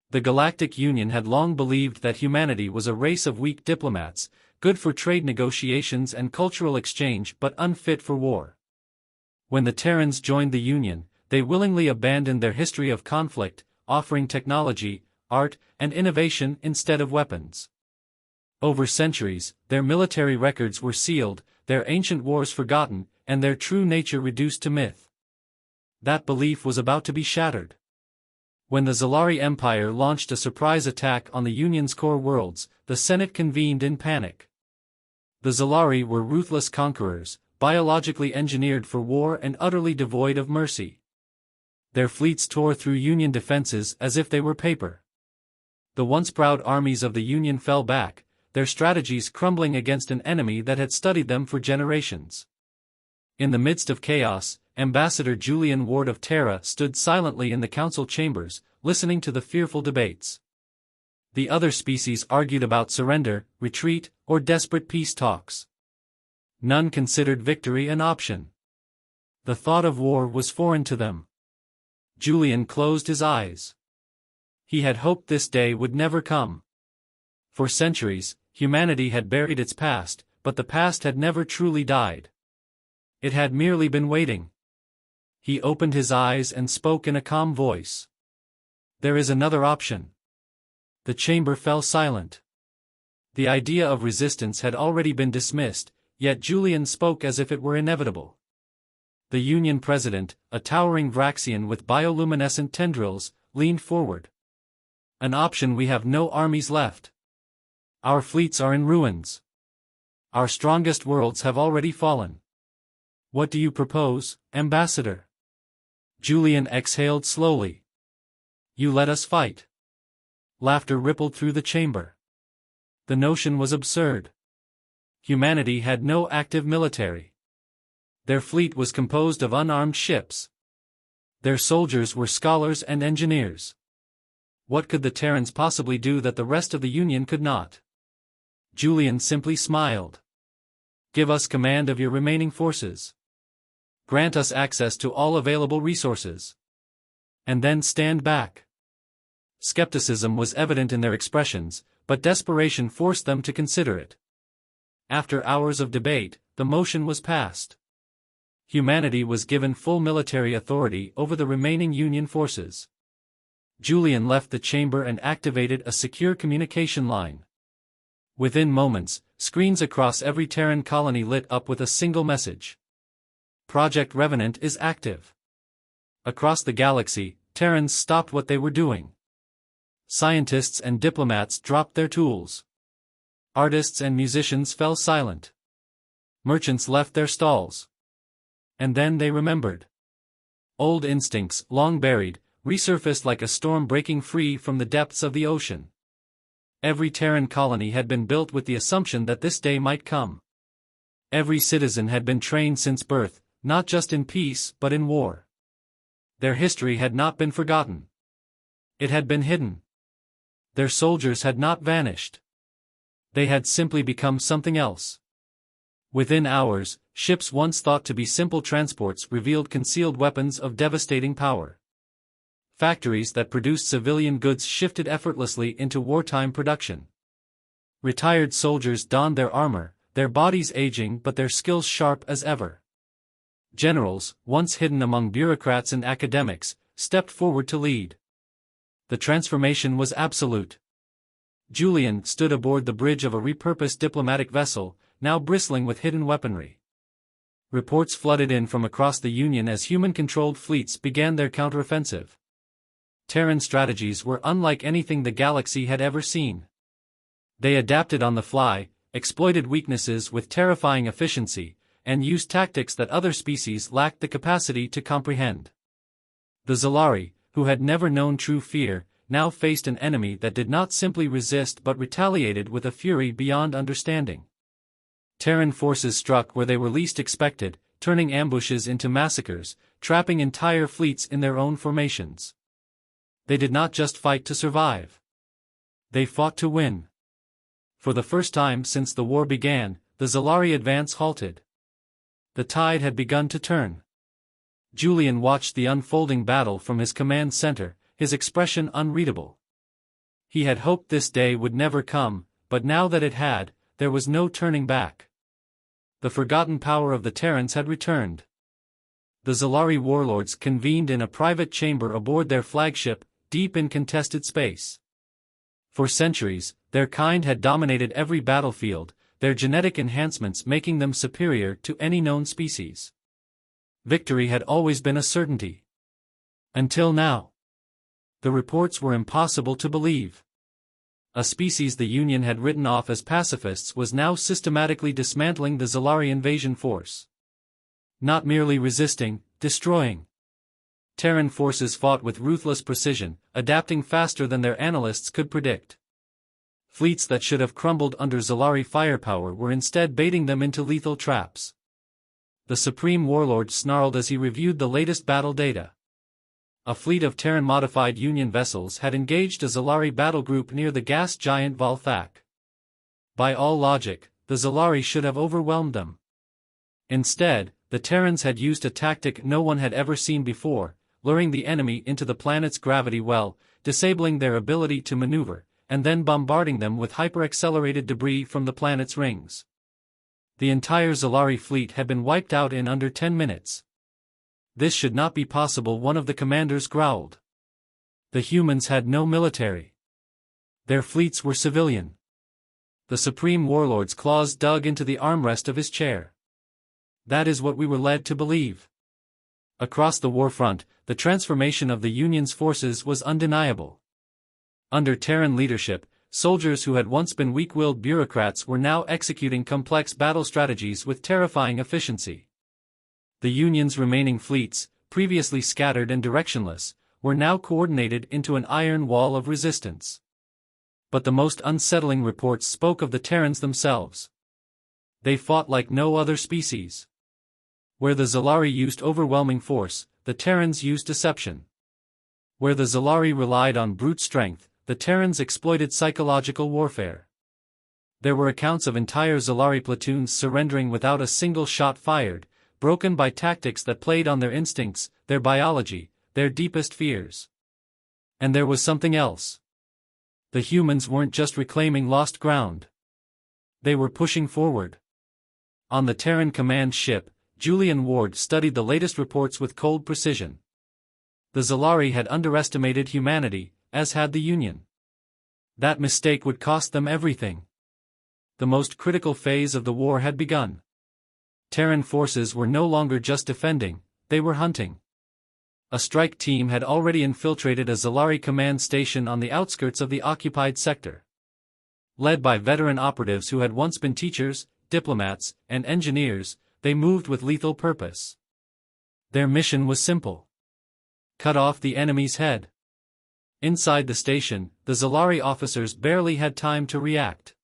The Galactic Union had long believed that humanity was a race of weak diplomats, good for trade negotiations and cultural exchange but unfit for war. When the Terrans joined the Union, they willingly abandoned their history of conflict, offering technology, art, and innovation instead of weapons. Over centuries, their military records were sealed, their ancient wars forgotten, and their true nature reduced to myth. That belief was about to be shattered. When the Zalari Empire launched a surprise attack on the Union's core worlds, the Senate convened in panic. The Zalari were ruthless conquerors, biologically engineered for war and utterly devoid of mercy. Their fleets tore through Union defenses as if they were paper. The once proud armies of the Union fell back, their strategies crumbling against an enemy that had studied them for generations. In the midst of chaos, Ambassador Julian Ward of Terra stood silently in the council chambers, listening to the fearful debates. The other species argued about surrender, retreat, or desperate peace talks. None considered victory an option. The thought of war was foreign to them. Julian closed his eyes. He had hoped this day would never come. For centuries, humanity had buried its past, but the past had never truly died. It had merely been waiting. He opened his eyes and spoke in a calm voice. There is another option. The chamber fell silent. The idea of resistance had already been dismissed, yet Julian spoke as if it were inevitable. The Union president, a towering Vraxian with bioluminescent tendrils, leaned forward. An option: we have no armies left. Our fleets are in ruins. Our strongest worlds have already fallen. What do you propose, Ambassador? Julian exhaled slowly. You let us fight. Laughter rippled through the chamber. The notion was absurd. Humanity had no active military. Their fleet was composed of unarmed ships. Their soldiers were scholars and engineers. What could the Terrans possibly do that the rest of the Union could not? Julian simply smiled. Give us command of your remaining forces. Grant us access to all available resources. And then stand back. Skepticism was evident in their expressions, but desperation forced them to consider it. After hours of debate, the motion was passed. Humanity was given full military authority over the remaining Union forces. Julian left the chamber and activated a secure communication line. Within moments, screens across every Terran colony lit up with a single message. Project Revenant is active. Across the galaxy, Terrans stopped what they were doing. Scientists and diplomats dropped their tools. Artists and musicians fell silent. Merchants left their stalls. And then they remembered. Old instincts, long buried, resurfaced like a storm breaking free from the depths of the ocean. Every Terran colony had been built with the assumption that this day might come. Every citizen had been trained since birth, not just in peace but in war. Their history had not been forgotten. It had been hidden. Their soldiers had not vanished. They had simply become something else. Within hours, ships once thought to be simple transports revealed concealed weapons of devastating power. Factories that produced civilian goods shifted effortlessly into wartime production. Retired soldiers donned their armor, their bodies aging but their skills sharp as ever. Generals, once hidden among bureaucrats and academics, stepped forward to lead. The transformation was absolute. Julian stood aboard the bridge of a repurposed diplomatic vessel, now bristling with hidden weaponry. Reports flooded in from across the Union as human-controlled fleets began their counteroffensive. Terran strategies were unlike anything the galaxy had ever seen. They adapted on the fly, exploited weaknesses with terrifying efficiency, and used tactics that other species lacked the capacity to comprehend. The Zalari, who had never known true fear, now faced an enemy that did not simply resist but retaliated with a fury beyond understanding. Terran forces struck where they were least expected, turning ambushes into massacres, trapping entire fleets in their own formations. They did not just fight to survive. They fought to win. For the first time since the war began, the Zalari advance halted. The tide had begun to turn. Julian watched the unfolding battle from his command center, his expression unreadable. He had hoped this day would never come, but now that it had, there was no turning back. The forgotten power of the Terrans had returned. The Zalari warlords convened in a private chamber aboard their flagship, deep in contested space. For centuries, their kind had dominated every battlefield, their genetic enhancements making them superior to any known species. Victory had always been a certainty. Until now. The reports were impossible to believe. A species the Union had written off as pacifists was now systematically dismantling the Zalari invasion force. Not merely resisting, destroying. Terran forces fought with ruthless precision, adapting faster than their analysts could predict. Fleets that should have crumbled under Zalari firepower were instead baiting them into lethal traps. The Supreme Warlord snarled as he reviewed the latest battle data. A fleet of Terran-modified Union vessels had engaged a Zalari battle group near the gas giant Valthak. By all logic, the Zalari should have overwhelmed them. Instead, the Terrans had used a tactic no one had ever seen before, luring the enemy into the planet's gravity well, disabling their ability to maneuver, and then bombarding them with hyper-accelerated debris from the planet's rings. The entire Zalari fleet had been wiped out in under 10 minutes. This should not be possible, one of the commanders growled. The humans had no military. Their fleets were civilian. The Supreme Warlord's claws dug into the armrest of his chair. That is what we were led to believe. Across the war front, the transformation of the Union's forces was undeniable. Under Terran leadership, soldiers who had once been weak-willed bureaucrats were now executing complex battle strategies with terrifying efficiency. The Union's remaining fleets, previously scattered and directionless, were now coordinated into an iron wall of resistance. But the most unsettling reports spoke of the Terrans themselves. They fought like no other species. Where the Zalari used overwhelming force, the Terrans used deception. Where the Zalari relied on brute strength, the Terrans exploited psychological warfare. There were accounts of entire Zalari platoons surrendering without a single shot fired, broken by tactics that played on their instincts, their biology, their deepest fears. And there was something else. The humans weren't just reclaiming lost ground. They were pushing forward. On the Terran command ship, Julian Ward studied the latest reports with cold precision. The Zalari had underestimated humanity, as had the Union. That mistake would cost them everything. The most critical phase of the war had begun. Terran forces were no longer just defending, they were hunting. A strike team had already infiltrated a Zalari command station on the outskirts of the occupied sector. Led by veteran operatives who had once been teachers, diplomats, and engineers, they moved with lethal purpose. Their mission was simple. Cut off the enemy's head. Inside the station, the Zalari officers barely had time to react.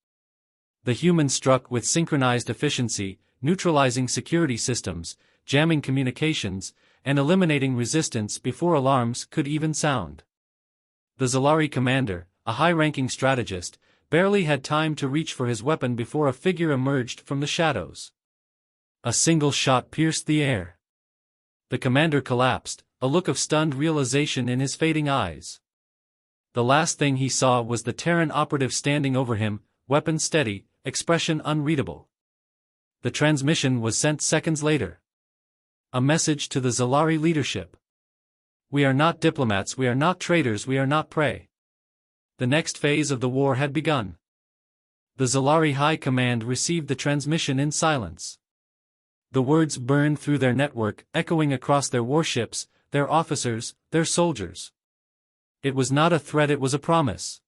The humans struck with synchronized efficiency, neutralizing security systems, jamming communications, and eliminating resistance before alarms could even sound. The Zalari commander, a high-ranking strategist, barely had time to reach for his weapon before a figure emerged from the shadows. A single shot pierced the air. The commander collapsed, a look of stunned realization in his fading eyes. The last thing he saw was the Terran operative standing over him, weapon steady, expression unreadable. The transmission was sent seconds later. A message to the Zalari leadership. We are not diplomats, we are not traitors, we are not prey. The next phase of the war had begun. The Zalari High Command received the transmission in silence. The words burned through their network, echoing across their warships, their officers, their soldiers. It was not a threat, it was a promise.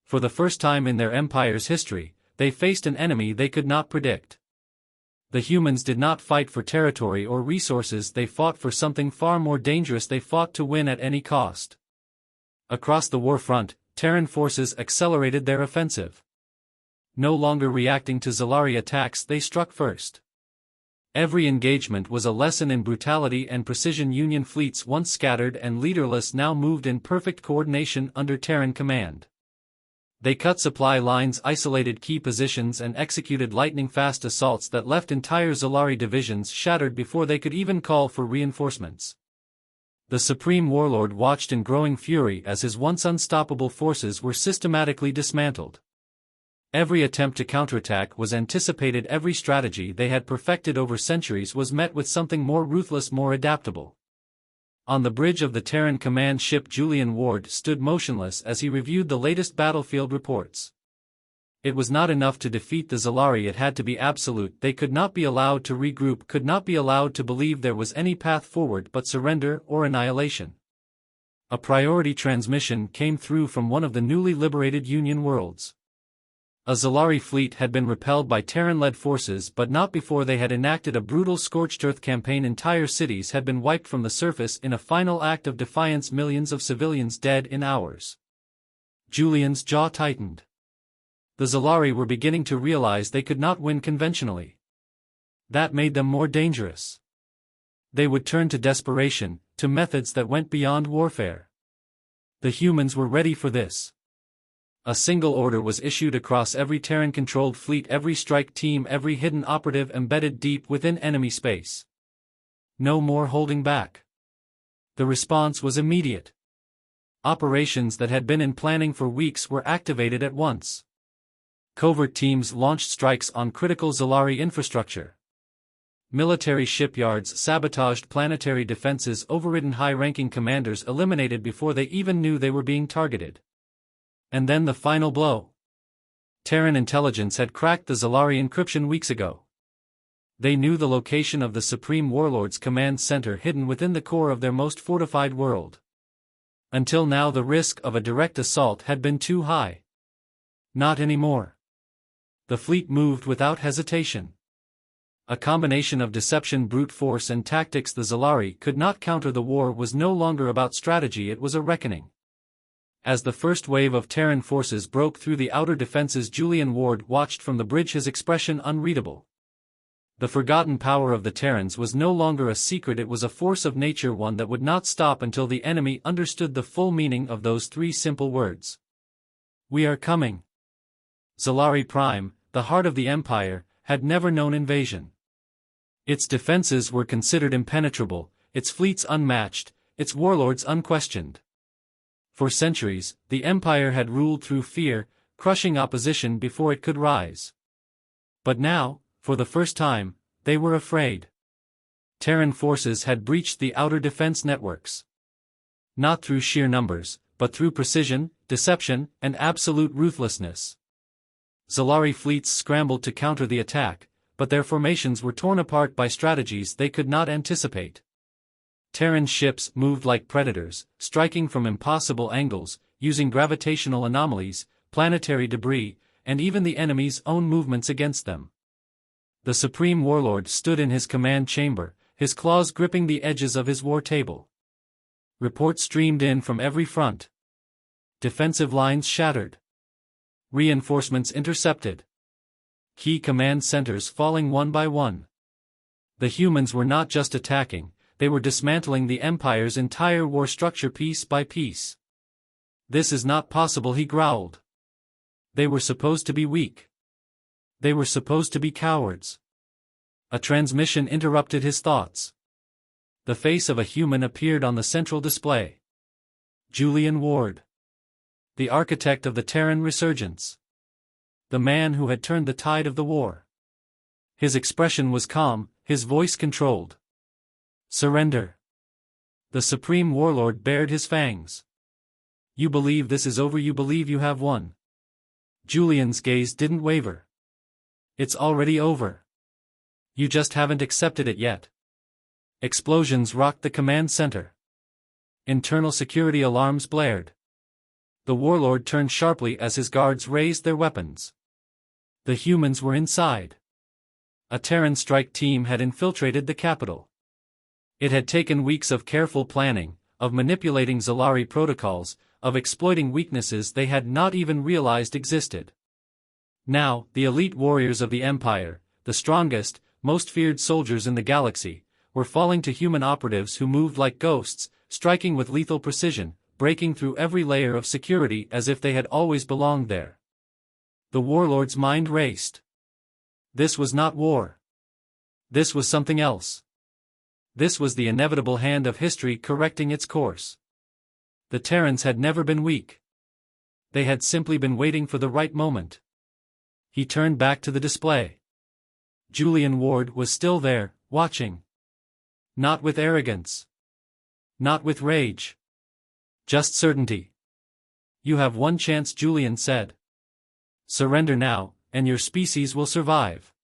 For the first time in their empire's history, they faced an enemy they could not predict. The humans did not fight for territory or resources, they fought for something far more dangerous, they fought to win at any cost. Across the war front, Terran forces accelerated their offensive. No longer reacting to Zalari attacks, they struck first. Every engagement was a lesson in brutality and precision. Union fleets once scattered and leaderless now moved in perfect coordination under Terran command. They cut supply lines, isolated key positions, and executed lightning-fast assaults that left entire Zalari divisions shattered before they could even call for reinforcements. The Supreme Warlord watched in growing fury as his once unstoppable forces were systematically dismantled. Every attempt to counterattack was anticipated, every strategy they had perfected over centuries was met with something more ruthless, more adaptable. On the bridge of the Terran command ship, Julian Ward stood motionless as he reviewed the latest battlefield reports. It was not enough to defeat the Zalari, it had to be absolute. They could not be allowed to regroup, could not be allowed to believe there was any path forward but surrender or annihilation. A priority transmission came through from one of the newly liberated Union worlds. A Zalari fleet had been repelled by Terran-led forces, but not before they had enacted a brutal scorched earth campaign. Entire cities had been wiped from the surface in a final act of defiance, millions of civilians dead in hours. Julian's jaw tightened. The Zalari were beginning to realize they could not win conventionally. That made them more dangerous. They would turn to desperation, to methods that went beyond warfare. The humans were ready for this. A single order was issued across every Terran-controlled fleet, every strike team, every hidden operative embedded deep within enemy space. No more holding back. The response was immediate. Operations that had been in planning for weeks were activated at once. Covert teams launched strikes on critical Zalari infrastructure. Military shipyards sabotaged planetary defenses, overridden high-ranking commanders eliminated before they even knew they were being targeted. And then the final blow. Terran intelligence had cracked the Zalari encryption weeks ago. They knew the location of the Supreme Warlord's command center hidden within the core of their most fortified world. Until now the risk of a direct assault had been too high. Not anymore. The fleet moved without hesitation. A combination of deception, brute force and tactics. The Zalari could not counter. The war was no longer about strategy, it was a reckoning. As the first wave of Terran forces broke through the outer defenses, Julian Ward watched from the bridge, his expression unreadable. The forgotten power of the Terrans was no longer a secret, it was a force of nature, one that would not stop until the enemy understood the full meaning of those three simple words. We are coming. Zalari Prime, the heart of the Empire, had never known invasion. Its defenses were considered impenetrable, its fleets unmatched, its warlords unquestioned. For centuries, the Empire had ruled through fear, crushing opposition before it could rise. But now, for the first time, they were afraid. Terran forces had breached the outer defense networks. Not through sheer numbers, but through precision, deception, and absolute ruthlessness. Zalari fleets scrambled to counter the attack, but their formations were torn apart by strategies they could not anticipate. Terran ships moved like predators, striking from impossible angles, using gravitational anomalies, planetary debris, and even the enemy's own movements against them. The Supreme Warlord stood in his command chamber, his claws gripping the edges of his war table. Reports streamed in from every front. Defensive lines shattered. Reinforcements intercepted. Key command centers falling one by one. The humans were not just attacking, they were dismantling the Empire's entire war structure piece by piece. This is not possible, he growled. They were supposed to be weak. They were supposed to be cowards. A transmission interrupted his thoughts. The face of a human appeared on the central display. Julian Ward. The architect of the Terran resurgence. The man who had turned the tide of the war. His expression was calm, his voice controlled. Surrender. The Supreme Warlord bared his fangs. You believe this is over, you believe you have won. Julian's gaze didn't waver. It's already over. You just haven't accepted it yet. Explosions rocked the command center. Internal security alarms blared. The Warlord turned sharply as his guards raised their weapons. The humans were inside. A Terran strike team had infiltrated the capital. It had taken weeks of careful planning, of manipulating Zalari protocols, of exploiting weaknesses they had not even realized existed. Now, the elite warriors of the Empire, the strongest, most feared soldiers in the galaxy, were falling to human operatives who moved like ghosts, striking with lethal precision, breaking through every layer of security as if they had always belonged there. The Warlord's mind raced. This was not war. This was something else. This was the inevitable hand of history correcting its course. The Terrans had never been weak. They had simply been waiting for the right moment. He turned back to the display. Julian Ward was still there, watching. Not with arrogance. Not with rage. Just certainty. "You have one chance," Julian said. "Surrender now, and your species will survive.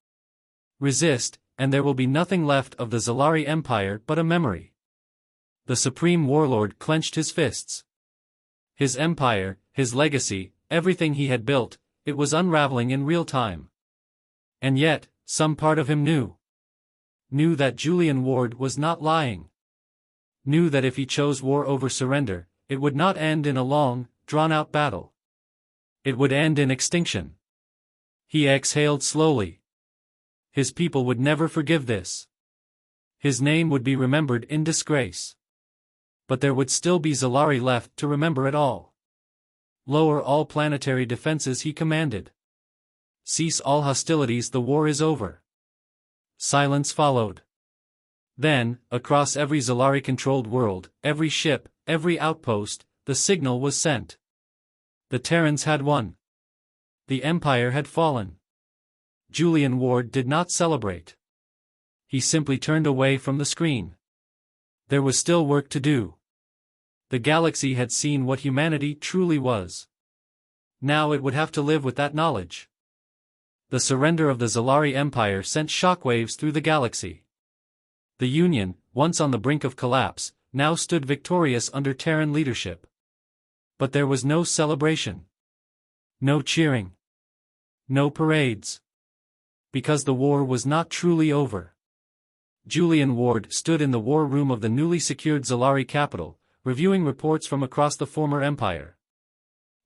Resist, and there will be nothing left of the Zalari Empire but a memory." The Supreme Warlord clenched his fists. His empire, his legacy, everything he had built, it was unraveling in real time. And yet, some part of him knew. Knew that Julian Ward was not lying. Knew that if he chose war over surrender, it would not end in a long, drawn-out battle. It would end in extinction. He exhaled slowly. His people would never forgive this. His name would be remembered in disgrace. But there would still be Zalari left to remember it all. "Lower all planetary defenses," he commanded. "Cease all hostilities, the war is over." Silence followed. Then, across every Zalari-controlled world, every ship, every outpost, the signal was sent. The Terrans had won. The Empire had fallen. Julian Ward did not celebrate. He simply turned away from the screen. There was still work to do. The galaxy had seen what humanity truly was. Now it would have to live with that knowledge. The surrender of the Zalari Empire sent shockwaves through the galaxy. The Union, once on the brink of collapse, now stood victorious under Terran leadership. But there was no celebration. No cheering. No parades. Because the war was not truly over. Julian Ward stood in the war room of the newly secured Zalari capital, reviewing reports from across the former empire.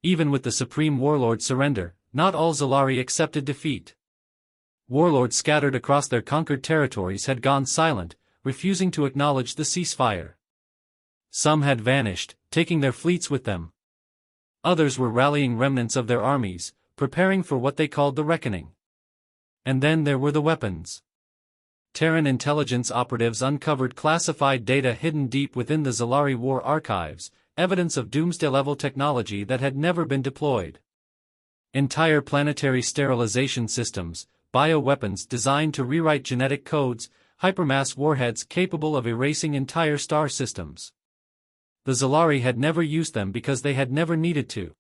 Even with the Supreme Warlord's surrender, not all Zalari accepted defeat. Warlords scattered across their conquered territories had gone silent, refusing to acknowledge the ceasefire. Some had vanished, taking their fleets with them. Others were rallying remnants of their armies, preparing for what they called the reckoning. And then there were the weapons. Terran intelligence operatives uncovered classified data hidden deep within the Zalari war archives, evidence of doomsday-level technology that had never been deployed. Entire planetary sterilization systems, bioweapons designed to rewrite genetic codes, hypermass warheads capable of erasing entire star systems. The Zalari had never used them because they had never needed to.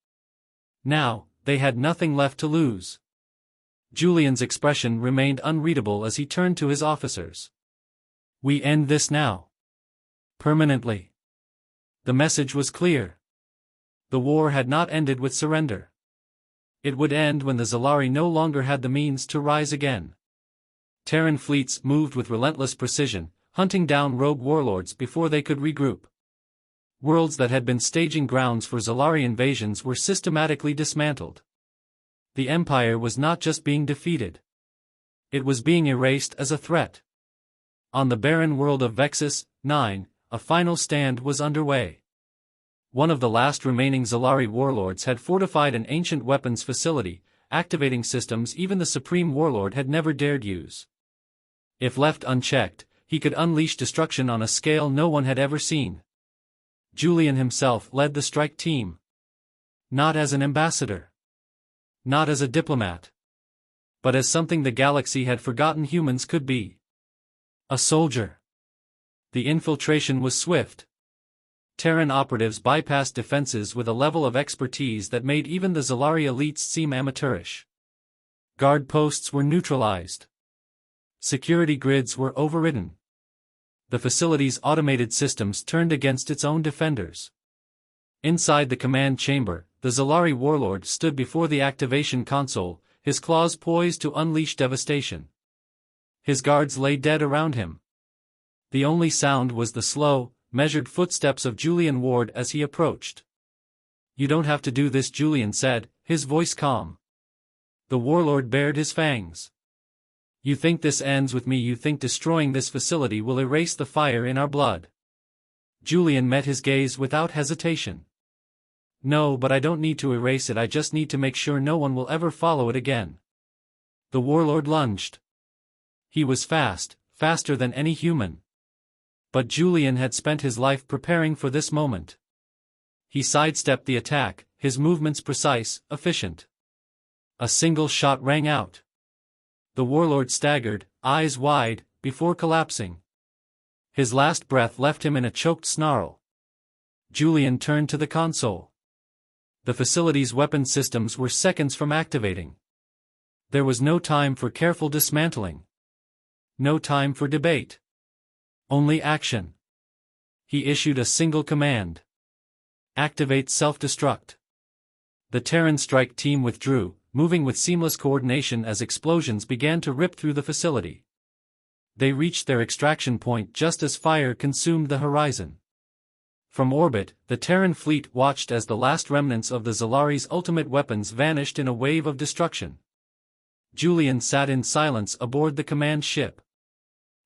Now, they had nothing left to lose. Julian's expression remained unreadable as he turned to his officers. "We end this now. Permanently." The message was clear. The war had not ended with surrender. It would end when the Zalari no longer had the means to rise again. Terran fleets moved with relentless precision, hunting down rogue warlords before they could regroup. Worlds that had been staging grounds for Zalari invasions were systematically dismantled. The Empire was not just being defeated. It was being erased as a threat. On the barren world of Vexus 9, a final stand was underway. One of the last remaining Zalari warlords had fortified an ancient weapons facility, activating systems even the Supreme Warlord had never dared use. If left unchecked, he could unleash destruction on a scale no one had ever seen. Julian himself led the strike team. Not as an ambassador. Not as a diplomat. But as something the galaxy had forgotten humans could be. A soldier. The infiltration was swift. Terran operatives bypassed defenses with a level of expertise that made even the Zalari elites seem amateurish. Guard posts were neutralized. Security grids were overridden. The facility's automated systems turned against its own defenders. Inside the command chamber, the Zalari warlord stood before the activation console, his claws poised to unleash devastation. His guards lay dead around him. The only sound was the slow, measured footsteps of Julian Ward as he approached. "You don't have to do this," Julian said, his voice calm. The warlord bared his fangs. "You think this ends with me? You think destroying this facility will erase the fire in our blood?" Julian met his gaze without hesitation. "No, but I don't need to erase it, I just need to make sure no one will ever follow it again." The warlord lunged. He was fast, faster than any human. But Julian had spent his life preparing for this moment. He sidestepped the attack, his movements precise, efficient. A single shot rang out. The warlord staggered, eyes wide, before collapsing. His last breath left him in a choked snarl. Julian turned to the console. The facility's weapon systems were seconds from activating. There was no time for careful dismantling. No time for debate. Only action. He issued a single command. Activate self-destruct. The Terran strike team withdrew, moving with seamless coordination as explosions began to rip through the facility. They reached their extraction point just as fire consumed the horizon. From orbit, the Terran fleet watched as the last remnants of the Zalari's ultimate weapons vanished in a wave of destruction. Julian sat in silence aboard the command ship.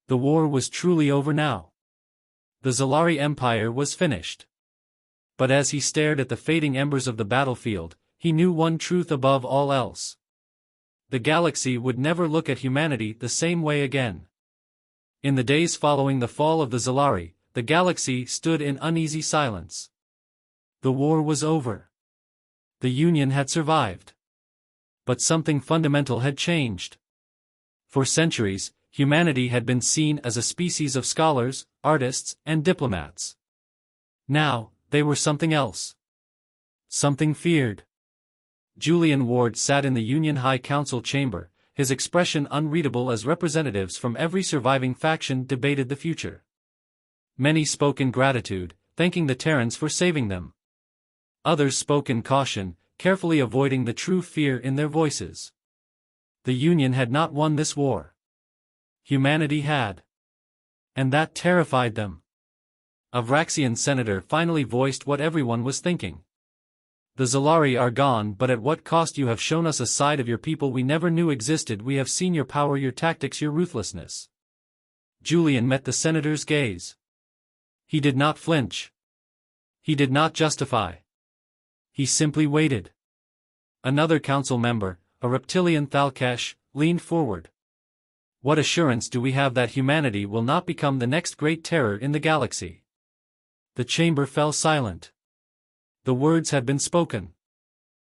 The war was truly over now. The Zalari Empire was finished. But as he stared at the fading embers of the battlefield, he knew one truth above all else. The galaxy would never look at humanity the same way again. In the days following the fall of the Zalari, the galaxy stood in uneasy silence. The war was over. The Union had survived. But something fundamental had changed. For centuries, humanity had been seen as a species of scholars, artists, and diplomats. Now, they were something else. Something feared. Julian Ward sat in the Union High Council chamber, his expression unreadable as representatives from every surviving faction debated the future. Many spoke in gratitude, thanking the Terrans for saving them. Others spoke in caution, carefully avoiding the true fear in their voices. The Union had not won this war. Humanity had. And that terrified them. A Vraxian senator finally voiced what everyone was thinking. The Zalari are gone, but at what cost? You have shown us a side of your people we never knew existed. We have seen your power, your tactics, your ruthlessness. Julian met the senator's gaze. He did not flinch. He did not justify. He simply waited. Another council member, a reptilian Thalkesh, leaned forward. What assurance do we have that humanity will not become the next great terror in the galaxy? The chamber fell silent. The words had been spoken.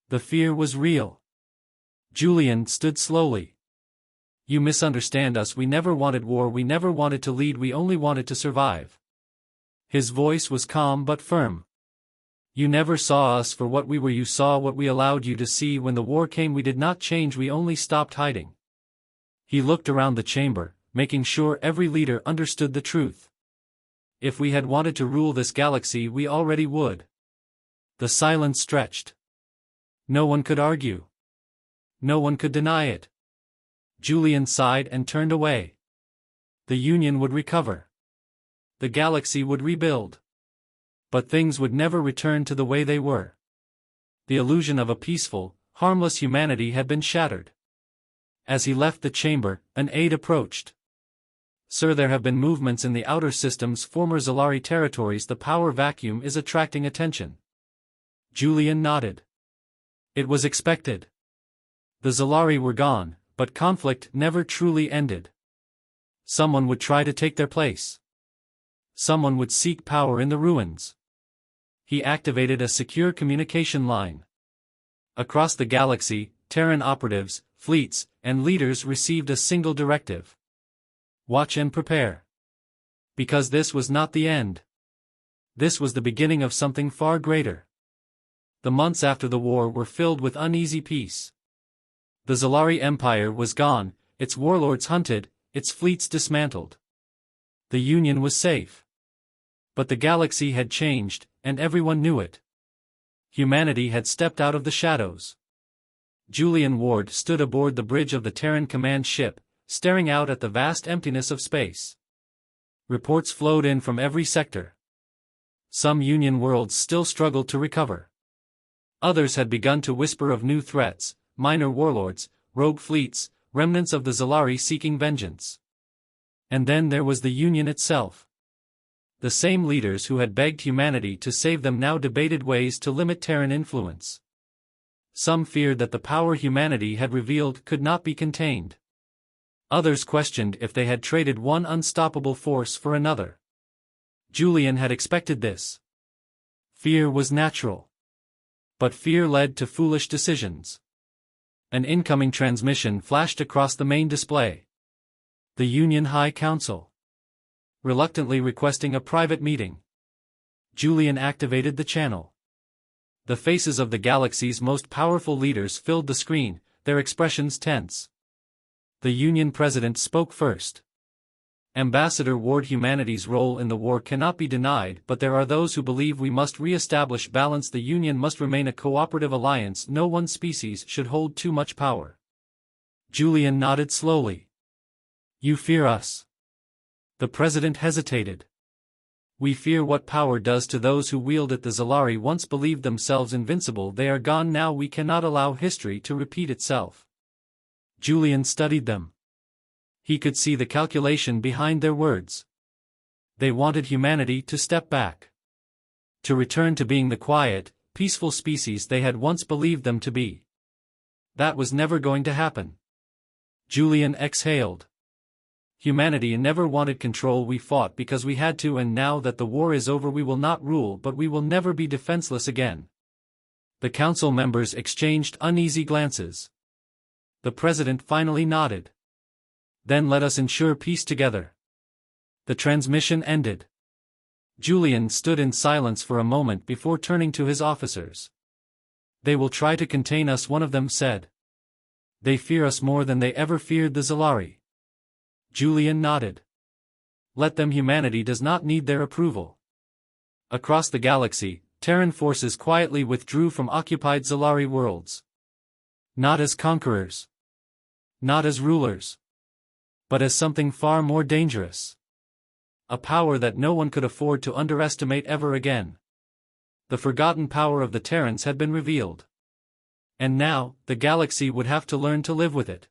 The fear was real. Julian stood slowly. You misunderstand us. We never wanted war. We never wanted to lead. We only wanted to survive. His voice was calm but firm. You never saw us for what we were. You saw what we allowed you to see. When the war came, we did not change. We only stopped hiding. He looked around the chamber, making sure every leader understood the truth. If we had wanted to rule this galaxy, we already would. The silence stretched. No one could argue. No one could deny it. Julian sighed and turned away. The Union would recover. The galaxy would rebuild. But things would never return to the way they were. The illusion of a peaceful, harmless humanity had been shattered. As he left the chamber, an aide approached. Sir, there have been movements in the outer system's former Zalari territories. The power vacuum is attracting attention. Julian nodded. It was expected. The Zalari were gone, but conflict never truly ended. Someone would try to take their place. Someone would seek power in the ruins. He activated a secure communication line. Across the galaxy, Terran operatives, fleets, and leaders received a single directive. Watch and prepare. Because this was not the end. This was the beginning of something far greater. The months after the war were filled with uneasy peace. The Zalari Empire was gone, its warlords hunted, its fleets dismantled. The Union was safe. But the galaxy had changed, and everyone knew it. Humanity had stepped out of the shadows. Julian Ward stood aboard the bridge of the Terran command ship, staring out at the vast emptiness of space. Reports flowed in from every sector. Some Union worlds still struggled to recover. Others had begun to whisper of new threats, minor warlords, rogue fleets, remnants of the Zalari seeking vengeance. And then there was the Union itself. The same leaders who had begged humanity to save them now debated ways to limit Terran influence. Some feared that the power humanity had revealed could not be contained. Others questioned if they had traded one unstoppable force for another. Julian had expected this. Fear was natural. But fear led to foolish decisions. An incoming transmission flashed across the main display. The Union High Council. Reluctantly requesting a private meeting. Julian activated the channel. The faces of the galaxy's most powerful leaders filled the screen, their expressions tense. The Union president spoke first. Ambassador Ward, humanity's role in the war cannot be denied, but there are those who believe we must re-establish balance. The Union must remain a cooperative alliance. No one species should hold too much power. Julian nodded slowly. You fear us. The president hesitated. We fear what power does to those who wield it. The Zalari once believed themselves invincible. They are gone now. We cannot allow history to repeat itself. Julian studied them. He could see the calculation behind their words. They wanted humanity to step back. To return to being the quiet, peaceful species they had once believed them to be. That was never going to happen. Julian exhaled. Humanity never wanted control. We fought because we had to, and now that the war is over we will not rule, but we will never be defenseless again. The council members exchanged uneasy glances. The president finally nodded. Then let us ensure peace together. The transmission ended. Julian stood in silence for a moment before turning to his officers. They will try to contain us, one of them said. They fear us more than they ever feared the Zalari. Julian nodded. Let them. Humanity does not need their approval. Across the galaxy, Terran forces quietly withdrew from occupied Zalari worlds. Not as conquerors. Not as rulers. But as something far more dangerous. A power that no one could afford to underestimate ever again. The forgotten power of the Terrans had been revealed. And now, the galaxy would have to learn to live with it.